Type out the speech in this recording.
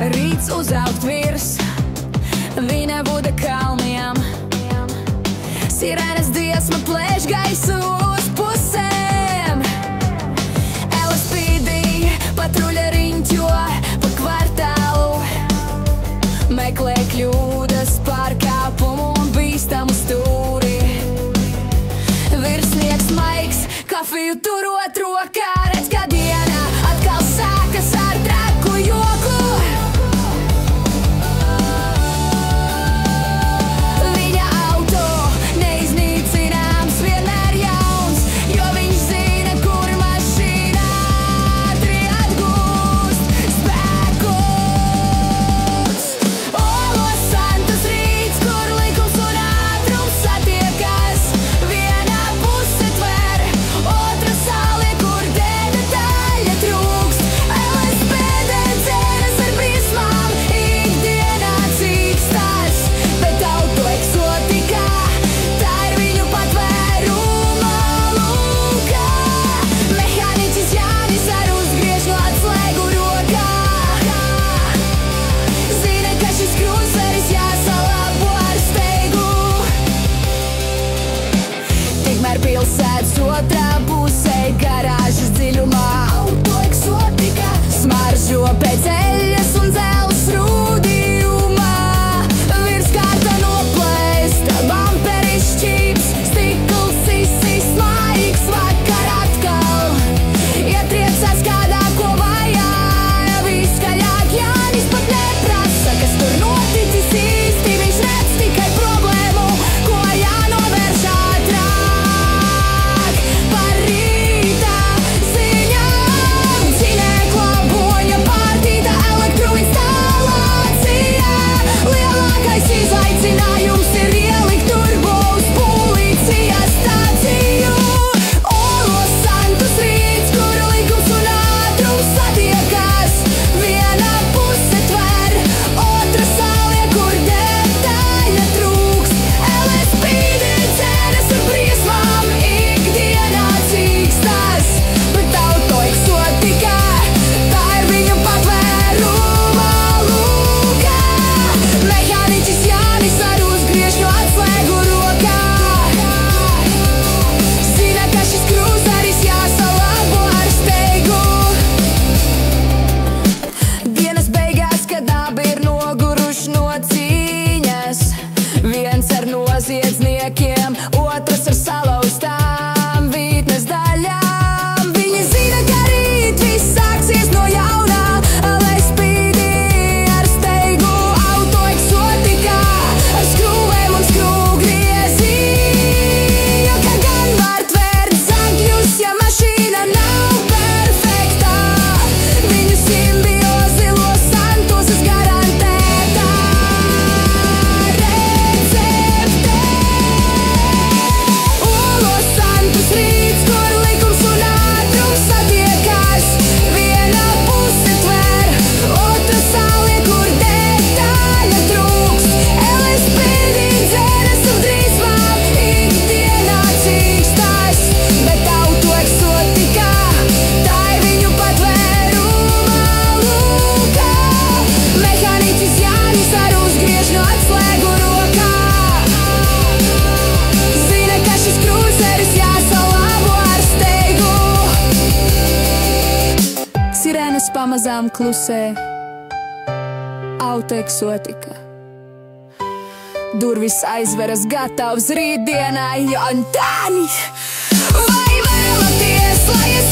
Rīts uzaugt virs Vīnevuda kalniem. Sirēnas dziesma plēš gaisu uz pusēm. LSPD patruļa riņķo pa kvartālu, meklē kļūdas, pārkāpumu un bīstamu stūri. Virsnieks maigs, kafiju turot rokā, redz, ka diena atkal sākas ar traku joku. Viņa auto neiznīcināms, vienmēr jauns, jo viņš zina, kur mašīna ātri atgūst spēkus. Los Santos rīts, kur likums un ātrums satiekas. Viena puse tver, otra sāli, kur detaļa trūkst. LSPD cenas ar briesmām, ikdienā cīkstas, bet auto eksotikā, tā ir viņu patvēruma lūkā. Mehāniķis Jānis ar uzgriežņu atslēgu rokā zina, ka šis krūzeris jāsalabo ar steigu. Tikmēr pilsētas otrā pusē, garāžas dziļumā, auto eksotika smaržo pēc eļas un dzelzs rūdījumā. Virskārta noplēsta, bamperi šķīps, stikls izsist, maigs vakar atkal. Ietriecās kādā, ko vajāja viskaļāk. Jānis pat neprasa, kas tur noticis īsti. Viņš redz tikai problēmu, ko jānovērš ātrāk. Par rīta ziņām Cinekla boņa pārtīta elektroinstalācija. Lielākais izaicinājums ir ielikt turbo uz policijas stāciju. Los Santos rīts, kur likums un ātrums satiekas. Viena puse tver, otra sālie, kur detaļa trūkst. LSPD cenas ar briesmām, ikdienā cīkstas, bet auto eksotikā, tā ir viņu patvēruma lūkā. Mehāniķis Jānis ar uzgriežņu atslēgu rokā zina, ka šis krūzeris jāsalabo ar steigu. Dienas beigās, kad abi ir noguruši no cīņas, viens ar noziedzniekiem, otrs ar salauztām vītnes daļām. Viņi zina, ka rīt viss sāksies no jaunā. LSPD ar steigu, auto eksotikā, ar skrūvēm un skrūvgriezi. Jo kā gan var tvērt zagļus, ja mašīna nav perfektā. Viņu simbiozi Los Santosas garantētā recepte. Los Santos rīts, kur likums un ātrums satiekas. Viena puse tver, otra sālie, kur detaļa trūkst. LSPD dzeras un drīzmām, ikdienā cīkstas, bet auto eksotikā, tā ir viņu patvēruma lūkā. Mehāniķis Jānis ar uzgriežņu atslēgu rokā zina, ka šis krūzeris jāsalabo ar steigu. Sirēnas pamazām klusē, auto eksotika. Durvis aizveras gatavs rītdienai, Antāni. Vai vēlaties, lai es